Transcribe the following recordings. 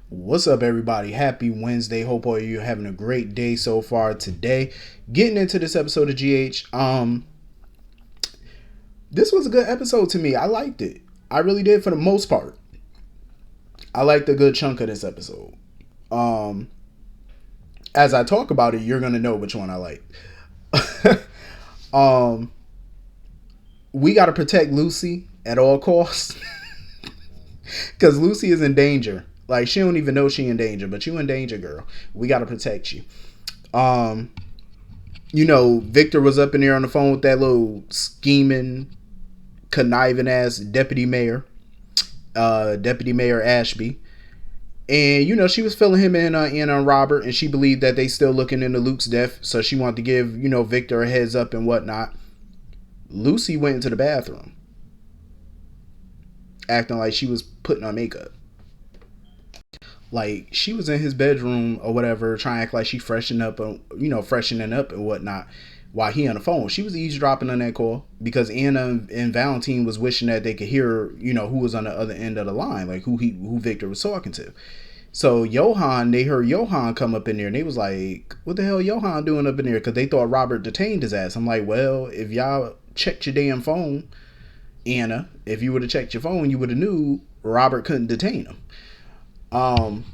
What's up, everybody? Happy Wednesday. Hope all of you are having a great day so far today. Getting into this episode of GH. This was a good episode to me. I liked it. I really did for the most part. I liked a good chunk of this episode. Um, as I talk about it, you're gonna know which one I like. um, we gotta protect Lucy at all costs because Lucy is in danger. Like she don't even know she in danger, but you in danger, girl. We gotta protect you. Um, Victor was up in there on the phone with that little scheming, conniving ass Deputy Mayor Ashby. And she was filling him in on Robert, and she believed that they still looking into Luke's death, so she wanted to give Victor a heads up and whatnot. Lucy went into the bathroom, acting like she was putting on makeup. Like she was in his bedroom or whatever, trying to act like she freshening up and whatnot, while he on the phone. She was eavesdropping on that call because Anna and Valentine was wishing that they could hear, who was on the other end of the line, like who Victor was talking to. So they heard Johan come up in there, and they was like, "What the hell, Johan doing up in there?" Because they thought Robert detained his ass. I'm like, well, if y'all checked your damn phone, Anna, if you would have checked your phone, you would have knew Robert couldn't detain him. Um,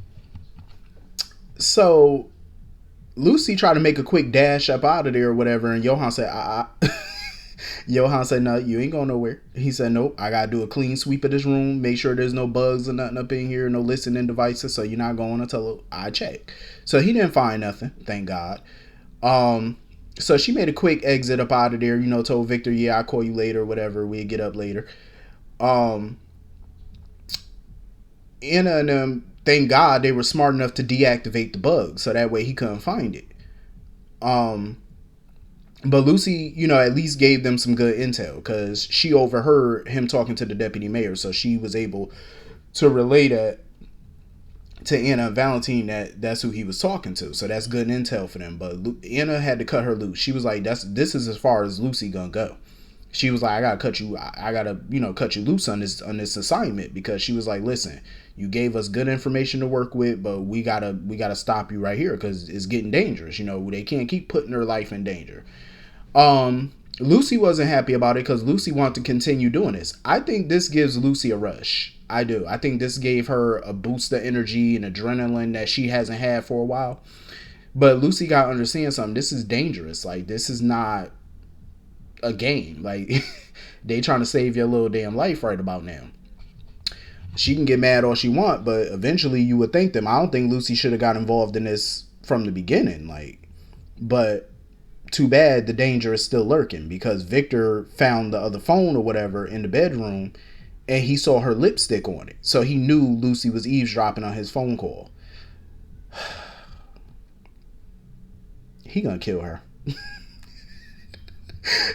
so Lucy tried to make a quick dash up out of there or whatever, and Johan said, Johan said, "No, you ain't going nowhere." He said, "Nope, I gotta do a clean sweep of this room, make sure there's no bugs or nothing up in here, no listening devices, so you're not going until I check." So he didn't find nothing, thank God. Um, so she made a quick exit up out of there, told Victor, "Yeah, I'll call you later, whatever, we'll get up later." Um, Anna and them, thank God, they were smart enough to deactivate the bug, so that way he couldn't find it. Um, But Lucy, at least gave them some good intel because she overheard him talking to the deputy mayor, so she was able to relay that to Anna and Valentine that that's who he was talking to. So that's good intel for them. But Anna had to cut her loose. She was like, this is as far as Lucy gonna go." She was like, "I gotta cut you. I gotta cut you loose on this assignment," because she was like, "Listen, you gave us good information to work with, but we gotta stop you right here because it's getting dangerous. They can't keep putting her life in danger." Lucy wasn't happy about it because Lucy wanted to continue doing this. I think this gives Lucy a rush. I do. I think this gave her a boost of energy and adrenaline that she hasn't had for a while. But Lucy got to understand something. This is dangerous. Like, this is not a game. Like, they trying to save your little damn life right about now. She can get mad all she want, but eventually you would thank them. I don't think Lucy should have got involved in this from the beginning. But too bad the danger is still lurking because Victor found the other phone or whatever in the bedroom and he saw her lipstick on it. So he knew Lucy was eavesdropping on his phone call. He gonna kill her.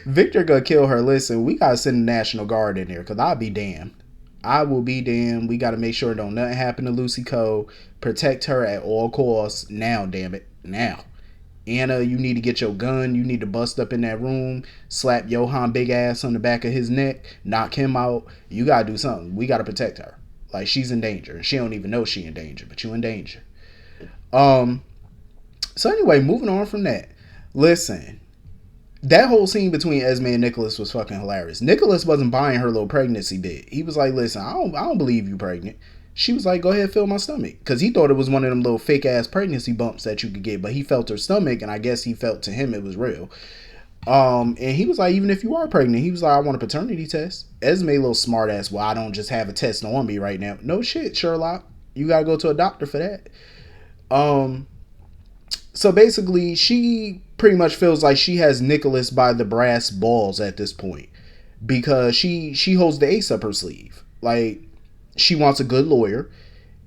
Victor gonna kill her. Listen, we gotta send the National Guard in there because I'll be damned. I will be damned. We gotta make sure don't nothing happen to Lucy Cole. Protect her at all costs. Now, damn it. Now. Anna, you need to get your gun. You need to bust up in that room, slap Johan big ass on the back of his neck, knock him out. You gotta do something. We gotta protect her. Like she's in danger. She don't even know she in danger, but you in danger. Um. So anyway, moving on from that. Listen, that whole scene between Esme and Nicholas was fucking hilarious. Nicholas wasn't buying her little pregnancy bit. He was like, "Listen, I don't believe you pregnant." She was like, "Go ahead, feel my stomach," because he thought it was one of them little fake ass pregnancy bumps that you could get. But he felt her stomach, and I guess he felt to him it was real. And he was like, "Even if you are pregnant," he was like, "I want a paternity test." Esme, a little smart ass. "Well, I don't just have a test on me right now." No shit, Sherlock. You gotta go to a doctor for that. Um, so basically, she pretty much feels like she has Nicholas by the brass balls at this point because she holds the ace up her sleeve. Like she wants a good lawyer,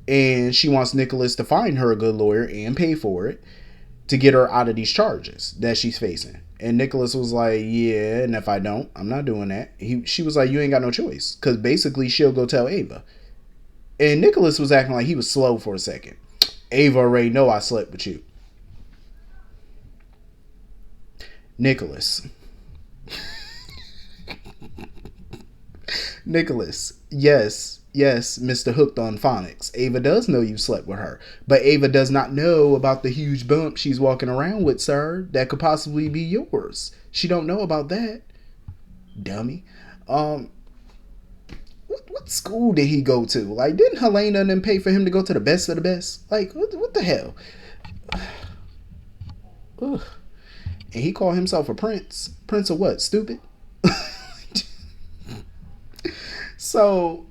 and she wants Nicholas to find her a good lawyer and pay for it to get her out of these charges that she's facing. And Nicholas was like, "Yeah, and if I don't, I'm not doing that." She was like, "You ain't got no choice," because basically she'll go tell Ava. And Nicholas was acting like he was slow for a second. "Ava already know I slept with you." Nicholas. Nicholas. Yes. Yes, Mr. Hooked on Phonics. Ava does know you slept with her, but Ava does not know about the huge bump she's walking around with, sir. That could possibly be yours. She don't know about that, dummy. Um, what school did he go to? Like, didn't Helena and them pay for him to go to the best of the best? Like, what the hell? Ugh. And he called himself a prince. Prince of what? Stupid. So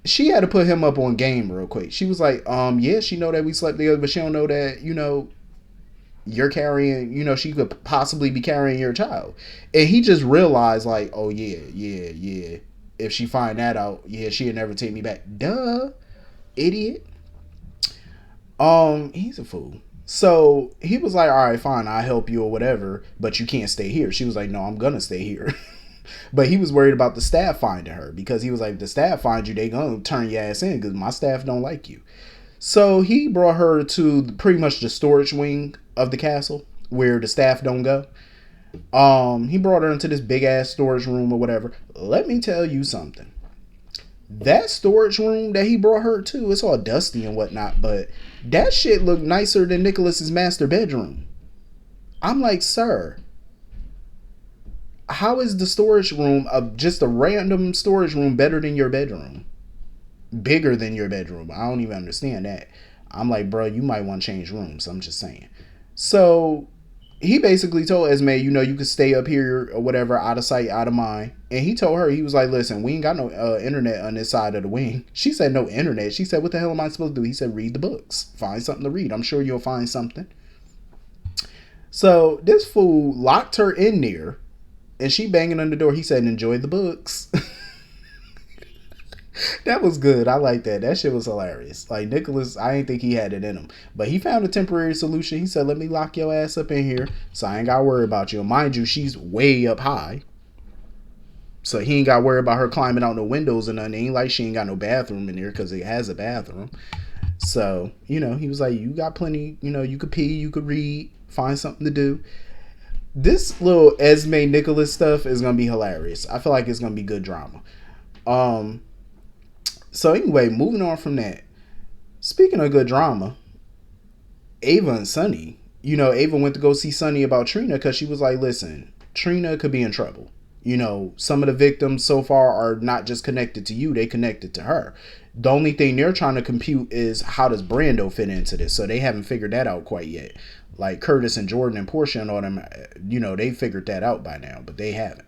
she had to put him up on game real quick. She was like, yeah, she know that we slept together, but she don't know that, you're carrying, she could possibly be carrying your child. And he just realized, like, oh yeah. If she find that out, yeah, she'll never take me back. Duh, idiot. He's a fool. So he was like, all right, fine, I'll help you or whatever, but you can't stay here. She was like, no, I'm gonna stay here. But he was worried about the staff finding her, because he was like, if the staff find you, they gonna turn your ass in, because my staff don't like you. So he brought her to pretty much the storage wing of the castle where the staff don't go. He brought her into this big ass storage room or whatever. Let me tell you something. That storage room that he brought her to, it's all dusty and whatnot, but that shit looked nicer than Nicholas's master bedroom. I'm like, sir, how is the storage room of just a random storage room better than your bedroom? Bigger than your bedroom? I don't even understand that. I'm like, bro, you might want to change rooms. I'm just saying. So he basically told Esme, you could stay up here or whatever, out of sight, out of mind. And he told her, he was like, listen, we ain't got no internet on this side of the wing. She said, no internet. She said, what the hell am I supposed to do? He said, read the books. Find something to read. I'm sure you'll find something. So this fool locked her in there, and she banging on the door. He said, enjoy the books. That was good. I like that. That shit was hilarious. Like, Nicholas, I didn't think he had it in him. But he found a temporary solution. He said, let me lock your ass up in here so I ain't got to worry about you. And mind you, she's way up high. So he ain't got to worry about her climbing out no windows and nothing. It ain't like she ain't got no bathroom in there, because it has a bathroom. So, he was like, you got plenty, you could pee, you could read, find something to do. This little Esme Nicholas stuff is going to be hilarious. I feel like it's going to be good drama. So anyway, moving on from that. Speaking of good drama, Ava and Sonny. Ava went to go see Sonny about Trina because she was like, listen, Trina could be in trouble. Some of the victims so far are not just connected to you, they connected to her. The only thing they're trying to compute is, how does Brando fit into this? So they haven't figured that out quite yet. Like Curtis and Jordan and Portia and all them, they figured that out by now, but they haven't.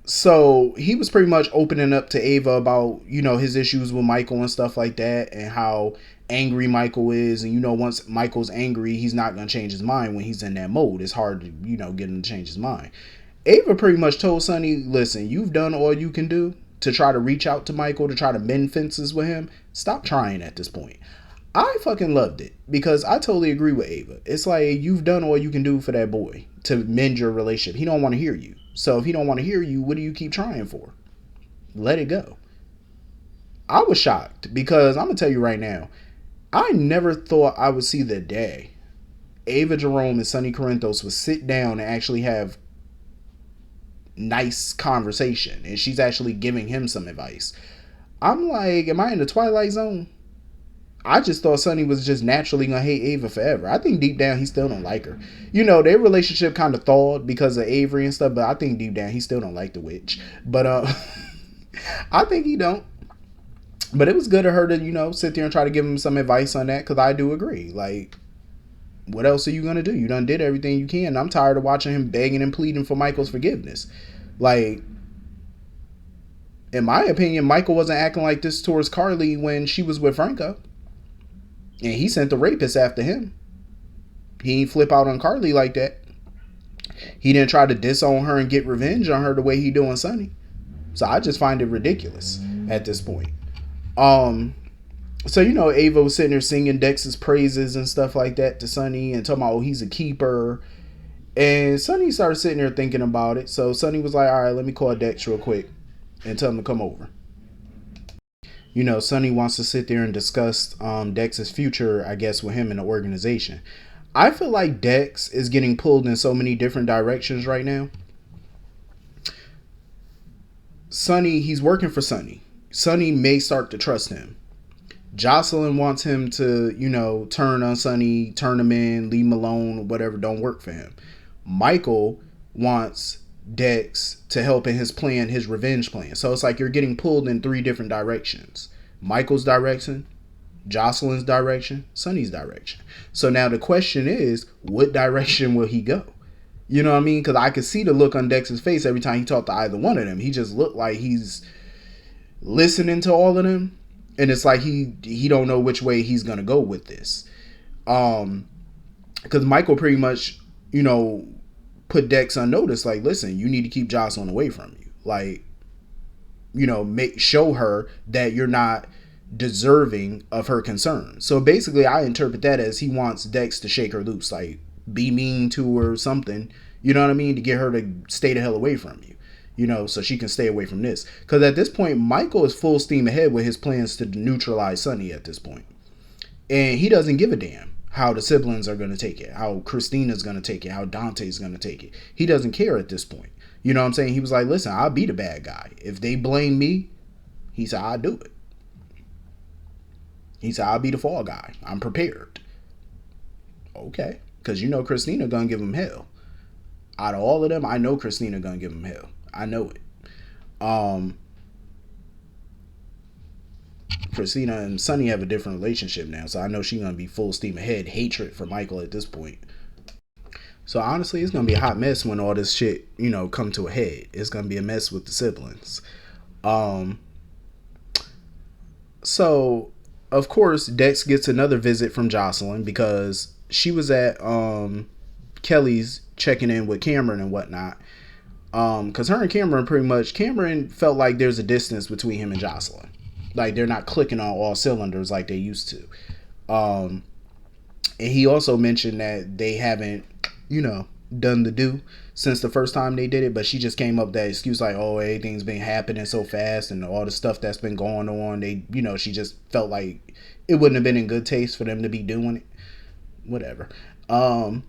So he was pretty much opening up to Ava about, his issues with Michael and stuff like that, and how angry Michael is. And, once Michael's angry, he's not going to change his mind when he's in that mode. It's hard to, get him to change his mind. Ava pretty much told Sonny, listen, you've done all you can do to try to reach out to Michael, to try to mend fences with him. Stop trying at this point. I fucking loved it, because I totally agree with Ava. It's like, you've done all you can do for that boy to mend your relationship. He don't want to hear you. So if he don't want to hear you, what do you keep trying for? Let it go. I was shocked, because I'm going to tell you right now, I never thought I would see the day Ava Jerome and Sonny Corinthos would sit down and actually have nice conversation, and she's actually giving him some advice. I'm like, am I in the Twilight Zone? I just thought Sonny was just naturally gonna hate Ava forever. I think deep down he still don't like her. Their relationship kind of thawed because of Avery and stuff, but I think deep down he still don't like the witch. But I think he don't. But it was good of her to, sit there and try to give him some advice on that, because I do agree. Like, what else are you gonna do? You done did everything you can. I'm tired of watching him begging and pleading for Michael's forgiveness. Like, in my opinion, Michael wasn't acting like this towards Carly when she was with Franco. And he sent the rapist after him. He ain't flip out on Carly like that. He didn't try to disown her and get revenge on her the way he doing Sonny. So I just find it ridiculous at this point. So Ava was sitting there singing Dex's praises and stuff like that to Sonny, and talking about, oh, he's a keeper. And Sonny started sitting there thinking about it. So Sonny was like, all right, let me call Dex real quick and tell him to come over. Sonny wants to sit there and discuss Dex's future, I guess, with him in the organization. I feel like Dex is getting pulled in so many different directions right now. Sonny, he's working for Sonny. Sonny may start to trust him. Jocelyn wants him to, turn on Sonny, turn him in, leave him alone, whatever, don't work for him. Michael wants Dex to help in his plan, his revenge plan. So it's like you're getting pulled in three different directions. Michael's direction, Jocelyn's direction, Sonny's direction. So now the question is, what direction will he go? You know what I mean? Because I could see the look on Dex's face every time he talked to either one of them. He just looked like he's listening to all of them, and it's like he don't know which way he's gonna go with this. Because Michael pretty much, put Dex on notice. Like, listen, you need to keep Jocelyn away from you. Like, show her that you're not deserving of her concern. So basically, I interpret that as he wants Dex to shake her loose, like be mean to her or something. You know what I mean? To get her to stay the hell away from you. So she can stay away from this. Because at this point, Michael is full steam ahead with his plans to neutralize Sonny at this point. And he doesn't give a damn how the siblings are going to take it, how Christina's going to take it, how Dante's going to take it. He doesn't care at this point. You know what I'm saying? He was like, listen, I'll be the bad guy. If they blame me, he said, I'll do it. He said, I'll be the fall guy. I'm prepared. Okay. Because Christina going to give him hell. Out of all of them, I know Christina going to give him hell. I know it. Christina and Sonny have a different relationship now, so I know she's gonna be full steam ahead, hatred for Michael at this point. So honestly, it's gonna be a hot mess when all this shit, come to a head. It's gonna be a mess with the siblings. So of course Dex gets another visit from Jocelyn because she was at Kelly's checking in with Cameron and whatnot. Because her and Cameron felt like there's a distance between him and Jocelyn. Like they're not clicking on all cylinders like they used to. And he also mentioned that they haven't, done the do since the first time they did it, but she just came up with that excuse like, oh, everything's been happening so fast and all the stuff that's been going on. They, she just felt like it wouldn't have been in good taste for them to be doing it. Whatever. I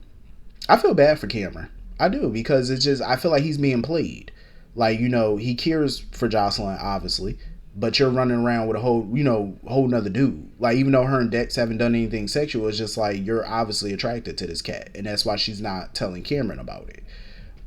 feel bad for Cameron. I do, because it's just, I feel like he's being played. Like, he cares for Jocelyn, obviously, but you're running around with a whole nother dude. Like, even though her and Dex haven't done anything sexual, it's just like, you're obviously attracted to this cat, and that's why she's not telling Cameron about it.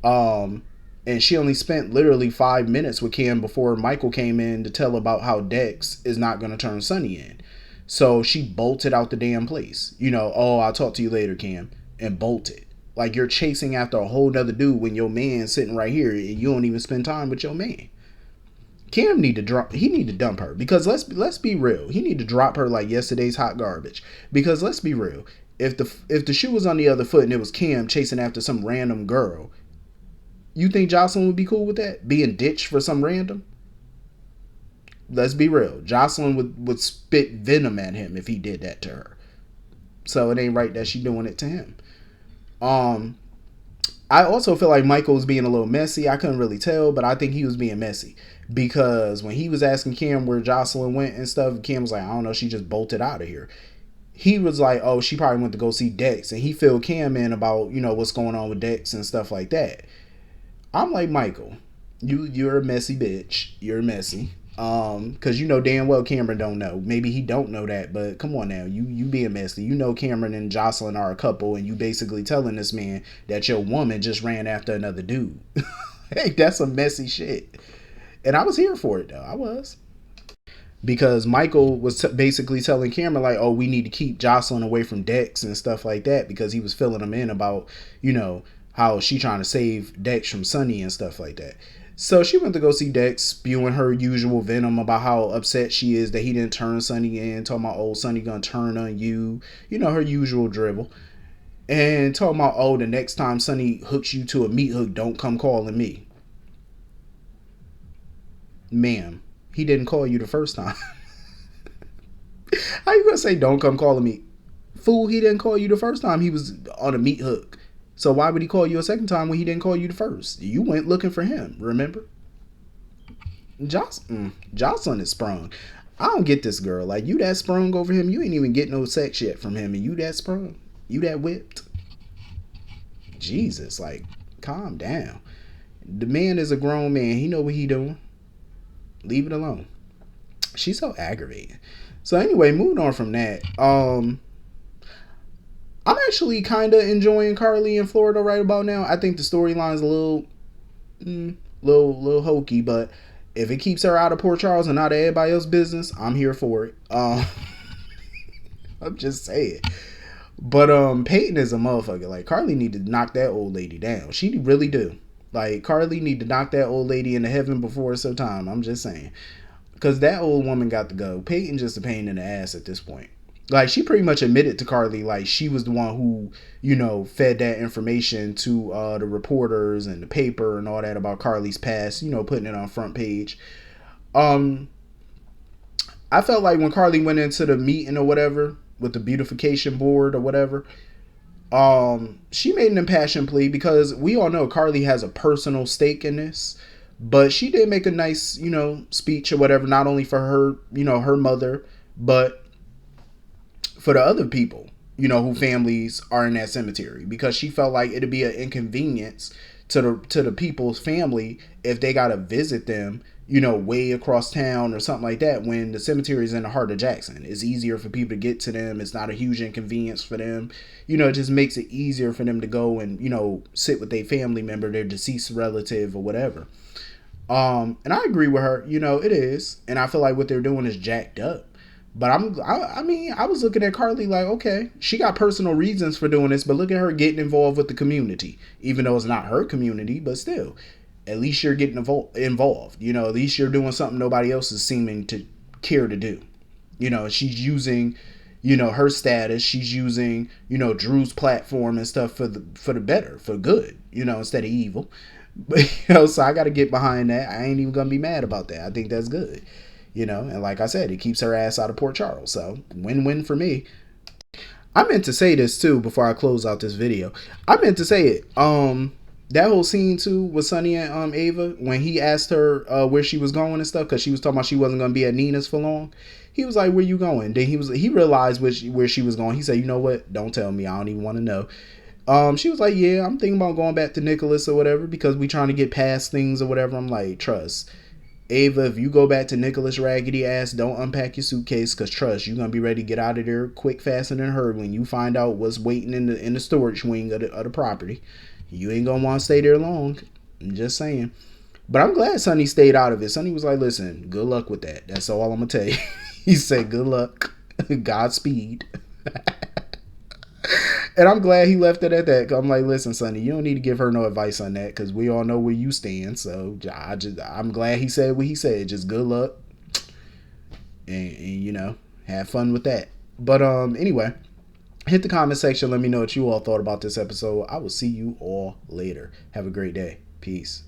And she only spent literally 5 minutes with Cam before Michael came in to tell about how Dex is not going to turn Sonny in. So she bolted out the damn place. Oh, I'll talk to you later, Cam, and bolted. Like, you're chasing after a whole nother dude when your man's sitting right here and you don't even spend time with your man. Cam need to dump her, because let's be real. He need to drop her like yesterday's hot garbage. Because let's be real. If the shoe was on the other foot and it was Cam chasing after some random girl, you think Jocelyn would be cool with that? Being ditched for some random? Let's be real. Jocelyn would spit venom at him if he did that to her. So it ain't right that she doing it to him. I also feel like Michael was being a little messy. I couldn't really tell, but I think he was being messy. Because when he was asking Cam where Jocelyn went and stuff, Cam was like, I don't know, she just bolted out of here. He was like, oh, she probably went to go see Dex. And he filled Cam in about, what's going on with Dex and stuff like that. I'm like, Michael, you're a messy bitch. You're messy. Because damn well Cameron don't know. Maybe he don't know that, but come on now, you being messy. Cameron and Jocelyn are a couple, and you basically telling this man that your woman just ran after another dude. Hey, that's some messy shit. And I was here for it though. I was. Because Michael was basically telling Cameron like, oh, we need to keep Jocelyn away from Dex and stuff like that, because he was filling him in about, how she trying to save Dex from Sonny and stuff like that. So she went to go see Dex, spewing her usual venom about how upset she is that he didn't turn Sonny in, talking about, oh, Sonny gonna turn on you. Her usual dribble. And talking about, oh, the next time Sonny hooks you to a meat hook, don't come calling me. Ma'am, he didn't call you the first time. How you gonna say don't come calling me? Fool, he didn't call you the first time he was on a meat hook. So why would he call you a second time when he didn't call you the first? You went looking for him, remember? Jocelyn is sprung. I don't get this girl. Like, you that sprung over him, you ain't even get no sex yet from him, and you that sprung? You that whipped? Jesus, like, calm down. The man is a grown man. He know what he doing. Leave it alone. She's so aggravating. So anyway, moving on from that. I'm actually kind of enjoying Carly in Florida right about now. I think the storyline's a little hokey, but if it keeps her out of Port Charles and out of everybody else's business, I'm here for it. I'm just saying. But Peyton is a motherfucker. Like, Carly need to knock that old lady down. She really do. Like, Carly need to knock that old lady into heaven before it's her time. I'm just saying. Because that old woman got to go. Peyton just a pain in the ass at this point. Like, she pretty much admitted to Carly, like, she was the one who, fed that information to the reporters and the paper and all that about Carly's past, putting it on front page. I felt like when Carly went into the meeting or whatever with the beautification board or whatever, she made an impassioned plea because we all know Carly has a personal stake in this, but she did make a nice, speech or whatever, not only for her, her mother, but for the other people, who families are in that cemetery, because she felt like it'd be an inconvenience to the people's family if they got to visit them, way across town or something like that, when the cemetery is in the heart of Jackson. It's easier for people to get to them. It's not a huge inconvenience for them. It just makes it easier for them to go and, sit with their family member, their deceased relative or whatever. And I agree with her, it is. And I feel like what they're doing is jacked up. But I was looking at Carly like, okay, she got personal reasons for doing this, but look at her getting involved with the community, even though it's not her community, but still, at least you're getting involved. At least you're doing something nobody else is seeming to care to do. She's using, her status. She's using, Drew's platform and stuff for the better, for good, instead of evil. But, so I got to get behind that. I ain't even gonna be mad about that. I think that's good. And like I said, it keeps her ass out of Port Charles. So win-win for me. I meant to say this too before I close out this video. I meant to say it. That whole scene too with Sonny and Ava, when he asked her where she was going and stuff, because she was talking about she wasn't gonna be at Nina's for long. He was like, "Where you going?" Then he realized where she was going. He said, "You know what? Don't tell me. I don't even want to know." She was like, "Yeah, I'm thinking about going back to Nicholas or whatever, because we trying to get past things or whatever." I'm like, trust. Ava, if you go back to Nicholas' raggedy ass, don't unpack your suitcase, because trust, you're going to be ready to get out of there quick, fast, and in a hurry when you find out what's waiting in the storage wing of the property. You ain't going to want to stay there long. I'm just saying. But I'm glad Sonny stayed out of it. Sonny was like, listen, good luck with that. That's all I'm going to tell you. He said, good luck. Godspeed. And I'm glad he left it at that. I'm like, listen, Sonny, you don't need to give her no advice on that, because we all know where you stand. So I'm glad he said what he said. Just good luck, and have fun with that. But anyway, hit the comment section. Let me know what you all thought about this episode. I will see you all later. Have a great day. Peace.